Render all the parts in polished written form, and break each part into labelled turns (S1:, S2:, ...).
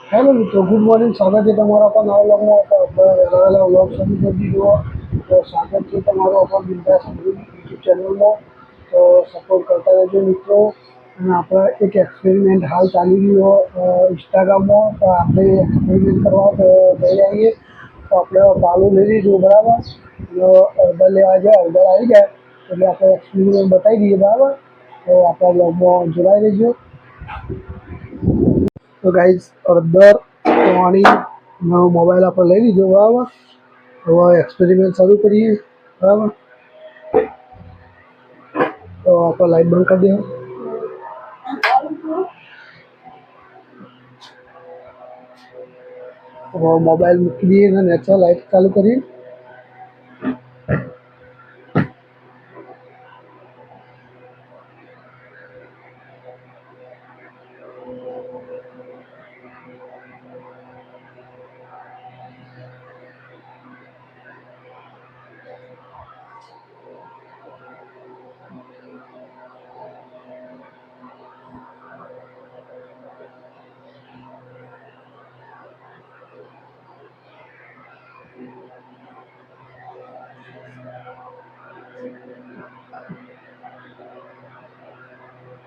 S1: Hello મિત્રો, good morning. સ્વાગત છે તમારો પણ નવા વ્લોગમાં. વ્લોગ શરૂ કરી દીધો. તો સ્વાગત છે તમારો પણ બિંદાસ યુટ્યુબ ચેનલમાં. તો સપોર્ટ કરતા રહેજો મિત્રો. અને આપણે એક એક્સપેરિમેન્ટ હાલ ચાલી રહ્યો ઇન્સ્ટાગ્રામમાં. તો આપણે એક્સપેરિમેન્ટ કરવા જઈ આવીએ. તો આપણે પાલું લઈ લીધું બરાબર. અડધા લેવા જાય, અડધા આવી જાય એટલે આપણે એક્સપેરિમેન્ટ બતાવી દઈએ બરાબર. તો આપણા વ્લોગમાં જોડાઈ રહેજો. તો ગાઈઝ અડધર પાણી મોબાઈલ આપણે લઈ લીધો બરાબર. હવે એક્સપેરિમેન્ટ શરૂ કરીએ બરાબર. તો આપણે લાઈટ બંધ કરી દઈએ. મોબાઈલ મૂકી દઈએ અને નેચરલ લાઈટ ચાલુ કરીએ.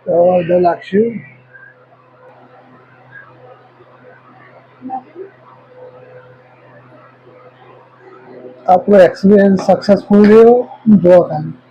S1: તો અડધા લાગશું. આપણો એક્સપિરિયન્સ સક્સેસફુલ રહ્યો. જોવા ખાલી